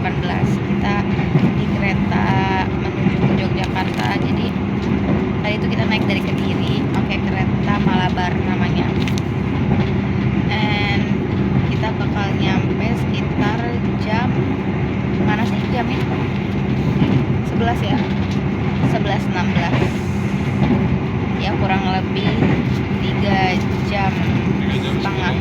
18. Kita di kereta menuju ke Yogyakarta. Jadi tadi itu kita naik dari Kediri pakai kereta Malabar namanya. And kita bakal nyampe sekitar jam mana sih jamnya? 11 ya? 11.16. Ya kurang lebih 3 jam setengah.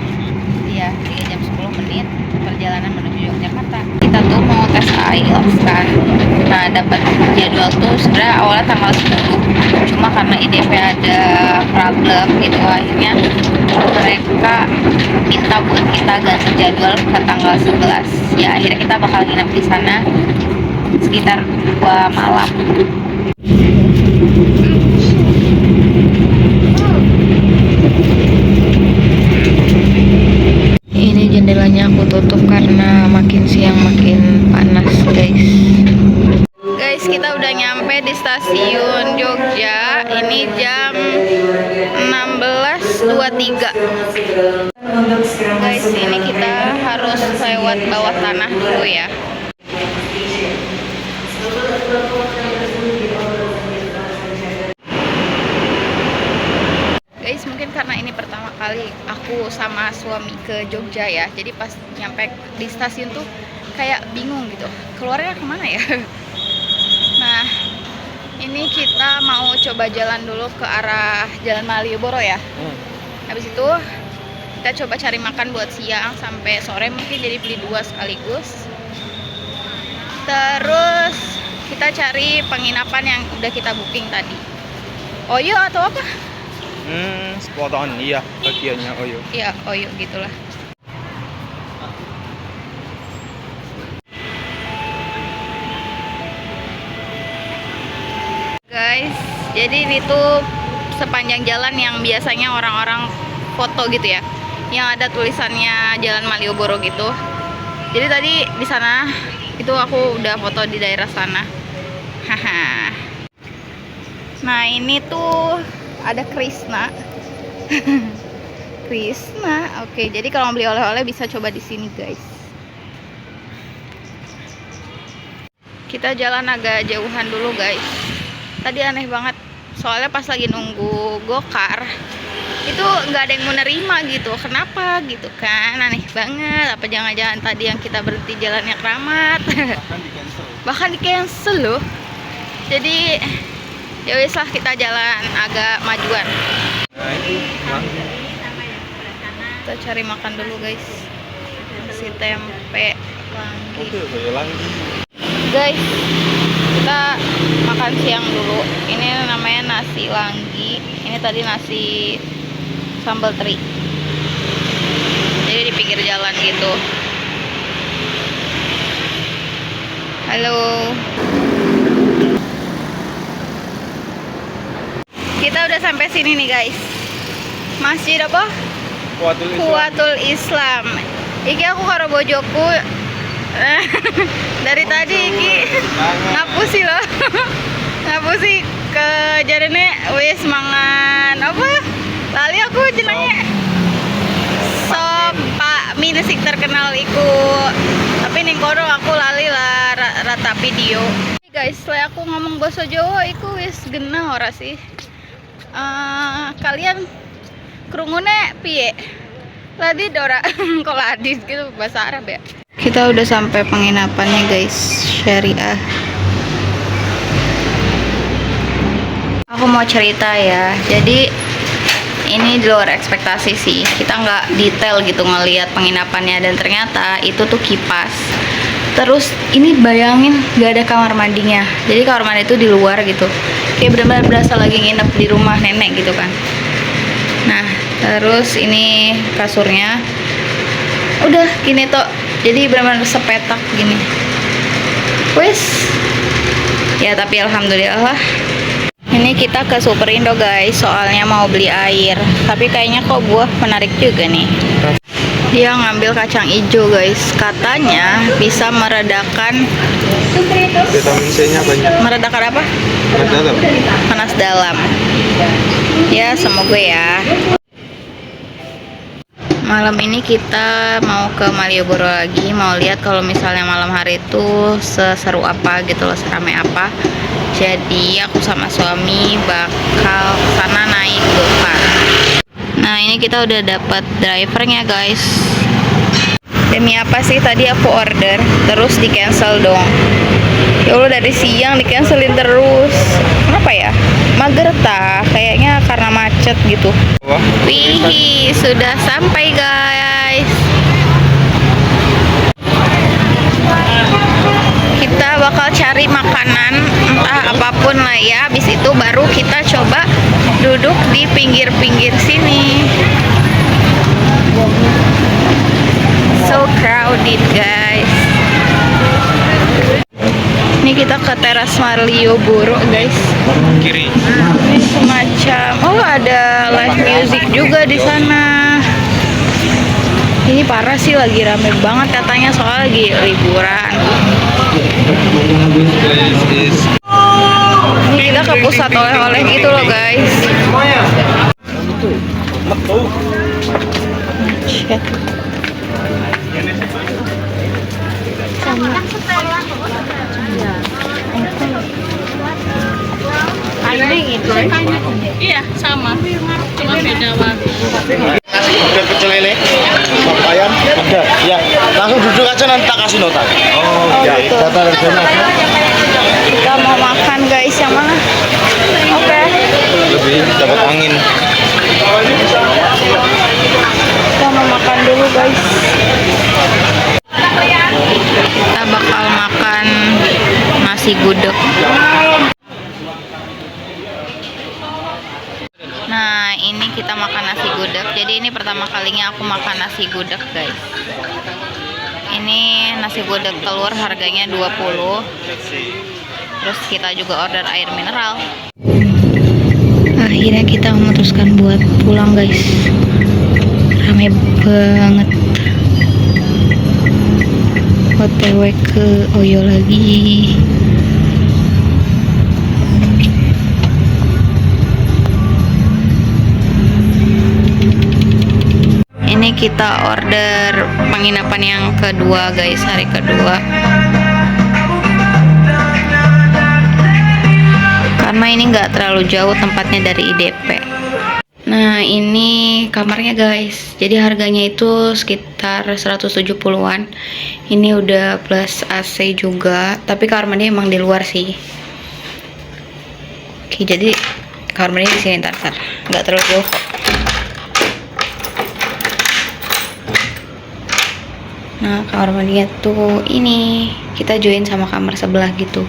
Iya, 3 jam 10 menit perjalanan menuju Yogyakarta. Kita tuh mau tes IELTS kan. Nah, dapat jadwal tuh sebenarnya awalnya tanggal 10. Cuma karena IDP ada problem gitu, akhirnya mereka minta buat kita ganti jadwal ke tanggal 11. Ya, akhirnya kita bakal nginep di sana sekitar 2 malam. Ini jendelanya aku tutup karena makin siang makin panas, guys. Guys, kita udah nyampe di stasiun Jogja. Ini jam 16.23. Guys, ini kita harus lewat bawah tanah dulu ya. Guys, mungkin karena ini pertama kali aku sama suami ke Jogja ya. Jadi pas nyampe di stasiun tuh kayak bingung gitu. Keluarnya kemana ya? Nah, ini kita mau coba jalan dulu ke arah Jalan Malioboro ya. Habis itu kita coba cari makan buat siang sampai sore, mungkin jadi beli 2 sekaligus. Terus kita cari penginapan yang udah kita booking tadi. Oyo atau apa? Spot on, iya bagiannya Oyo. Iya, Oyo gitulah. Guys, jadi ini tuh sepanjang jalan yang biasanya orang-orang foto gitu ya, yang ada tulisannya Jalan Malioboro gitu. Jadi tadi di sana itu aku udah foto di daerah sana. Haha. Nah, ini tuh ada Krishna. Krishna. Oke, jadi kalau mau beli oleh-oleh bisa coba di sini, guys. Kita jalan agak jauhan dulu, guys. Tadi aneh banget, soalnya pas lagi nunggu gokar itu nggak ada yang mau nerima gitu. Kenapa gitu kan, aneh banget. Apa jangan-jangan tadi yang kita berhenti jalannya keramat? Bahkan di cancel loh. Jadi ya wis lah, kita jalan agak majuan. Kita cari makan dulu, guys. Nasi tempe langgi. Guys, kita makan siang dulu. Ini namanya nasi langgi. Ini tadi nasi sambal teri. Jadi di pinggir jalan gitu. Halo. Kita udah sampai sini nih, guys. Masjid apa? Kuwatul Islam. Iki aku karo bojoku. Dari tadi iki ngapusi loh. Ngapusi ke jarene wis mangan apa? Lali aku jenenge. Sop Pak Min sing terkenal iku. Tapi ning kono aku lali lah rata video. Guys, setelah aku ngomong basa Jawa iku wis genah ora sih? Kalian krungune piye? Ladid ora? Kok ladid gitu bahasa Arab ya? Kita udah sampai penginapannya, guys. Syariah. Aku mau cerita ya. Jadi ini di luar ekspektasi sih. Kita nggak detail gitu ngelihat penginapannya, dan ternyata itu tuh kipas. Terus ini bayangin nggak ada kamar mandinya. Jadi kamar mandi itu di luar gitu. Kayak benar-benar berasa lagi nginep di rumah nenek gitu kan. Nah, terus ini kasurnya. Udah gini toh. Jadi benar-benar sepetak gini. Wes. Ya tapi alhamdulillah. Ini kita ke Superindo, guys. Soalnya mau beli air. Tapi kayaknya kok buah menarik juga nih. Dia ngambil kacang hijau, guys. Katanya bisa meredakan Vitamin C-nya banyak. Meredakan apa? Panas dalam. Panas dalam. Ya, semoga ya. Malam ini kita mau ke Malioboro lagi, mau lihat kalau misalnya malam hari itu seseru apa gitu loh, seramai apa. Jadi aku sama suami bakal sana naik Gopar. Nah ini kita udah dapat drivernya guys. Demi apa sih tadi aku order terus di cancel dong. Ya Allah, dari siang di cancelin terus. Kenapa ya? Mager tah, kayaknya karena macet gitu. Wah. Wih, sudah sampai guys. Kita bakal cari makanan entah apapun lah ya. Habis itu baru kita coba duduk di pinggir-pinggir sini. So crowded guys. Ini kita ke teras Malioboro guys. Kiri. Ini semacam, oh ada live music juga di sana. Ini parah sih, lagi rame banget katanya soal lagi liburan. Ini kita ke pusat oleh-oleh gitu loh guys. Shit. Iya, sama. Cuma beda warna. Ada pecel lele, ayam ada. Ya, langsung duduk aja nanti tak kasih nota. Oh, Ya, gitu. data harganya ada. Kita mau makan guys, yang mana? Oke. lebih dapat angin. Kita mau makan dulu guys. Kita bakal makan nasi gudeg. Nah ini kita makan nasi gudeg. Jadi ini pertama kalinya aku makan nasi gudeg guys. Ini nasi gudeg telur harganya 20. Terus kita juga order air mineral. Akhirnya kita memutuskan buat pulang guys. Rame banget. OTW ke Oyo lagi. Ini kita order penginapan yang kedua guys, hari kedua. Karena ini nggak terlalu jauh tempatnya dari IDP. Nah ini kamarnya guys. Jadi harganya itu sekitar 170-an. Ini udah plus AC juga. Tapi kamar mandi emang di luar sih. Oke, jadi kamar mandi di sini ntar. Nggak terlalu jauh kok. Nah kamar mandinya tuh ini, kita join sama kamar sebelah gitu.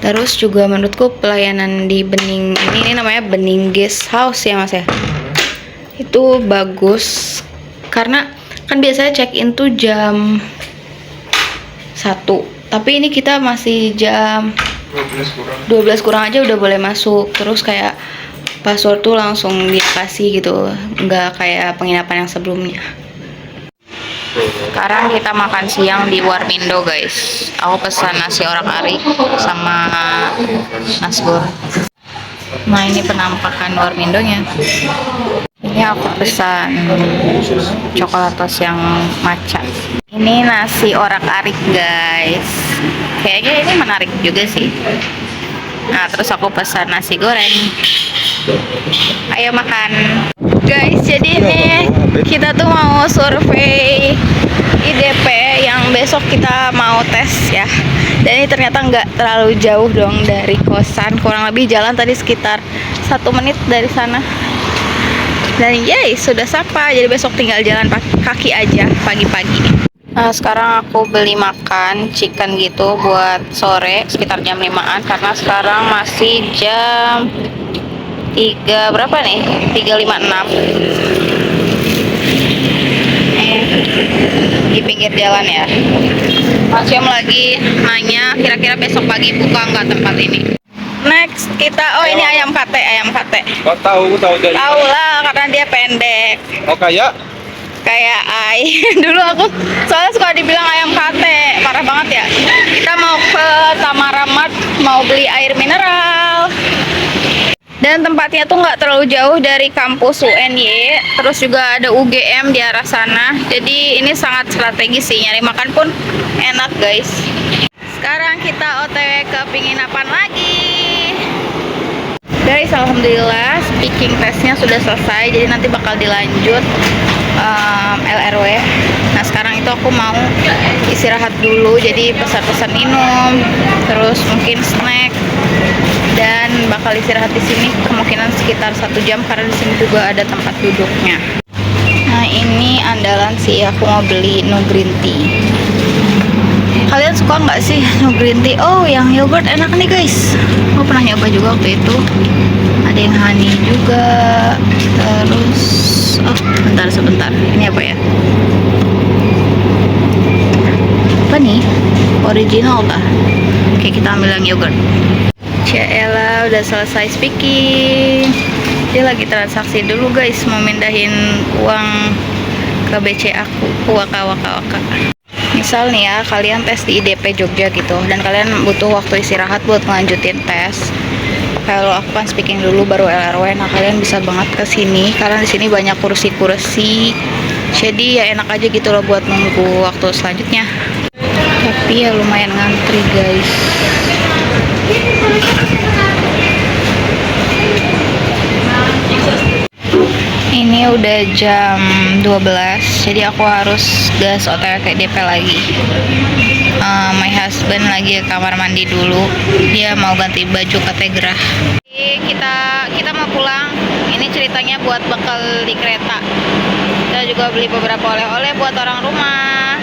Terus juga menurutku pelayanan di Bening ini namanya Bening Guest House ya mas ya, itu bagus. Karena kan biasanya check in tuh jam 1, tapi ini kita masih jam 12 kurang aja udah boleh masuk. Terus kayak password tuh langsung dikasih gitu, nggak kayak penginapan yang sebelumnya. Sekarang kita makan siang di Warmindo guys. Aku pesan nasi orak-arik sama nasgor. Nah ini penampakan Warmindonya. Ini aku pesan coklatos yang matcha. Ini nasi orak-arik guys. Kayaknya ini menarik juga sih. Nah terus aku pesan nasi goreng. Ayo makan guys. Jadi ini kita tuh mau survei IDP yang besok kita mau tes ya. Dan ini ternyata nggak terlalu jauh dong dari kosan. Kurang lebih jalan tadi sekitar 1 menit dari sana. Dan yay sudah sampai. Jadi besok tinggal jalan kaki aja pagi-pagi. Nah sekarang aku beli makan chicken gitu buat sore sekitar jam 5-an. Karena sekarang masih jam 3 berapa nih? 3.56 di pinggir jalan ya. Mas Yom lagi nanya kira-kira besok pagi buka nggak tempat ini. Next kita, oh ini ayam kate. Kau tahu dari Tahu lah karena dia pendek. Oh kayak Kayak dulu aku soalnya suka dibilang ayam kate, parah banget ya. Kita mau ke Tamara Mart mau beli air mineral. Dan tempatnya tuh nggak terlalu jauh dari kampus UNY, terus juga ada UGM di arah sana. Jadi ini sangat strategis sih, nyari makan pun enak guys. Sekarang kita OTW ke penginapan lagi. Guys, alhamdulillah speaking testnya sudah selesai, jadi nanti bakal dilanjut LRW. Nah sekarang itu aku mau istirahat dulu, jadi pesan-pesan minum, terus mungkin snack, dan bakal istirahat di sini kemungkinan sekitar 1 jam karena di sini juga ada tempat duduknya. Nah ini andalan sih, aku mau beli no green tea. Kalian suka nggak sih no green tea? Oh, yang yogurt enak nih guys. Aku pernah nyoba juga waktu itu. Ada yang honey juga. Terus, oh, sebentar. Ini apa ya? Apa nih? Original kah? Oke, kita ambil yang yogurt. Ciela udah selesai speaking. Dia lagi transaksi dulu guys, mau mindahin uang ke BC aku. Waka. Misal nih ya, kalian tes di IDP Jogja gitu, dan kalian butuh waktu istirahat buat ngelanjutin tes. Kalau aku kan speaking dulu baru LRW, nah kalian bisa banget ke sini karena di sini banyak kursi-kursi. Jadi ya enak aja gitu loh buat nunggu waktu selanjutnya. Tapi ya lumayan ngantri guys. Ini udah jam 12, jadi aku harus gas OTW ke DP lagi. My husband lagi ke kamar mandi dulu, dia mau ganti baju ke Tegrah. Kita mau pulang. Ini ceritanya buat bekal di kereta. Kita juga beli beberapa oleh-oleh buat orang rumah.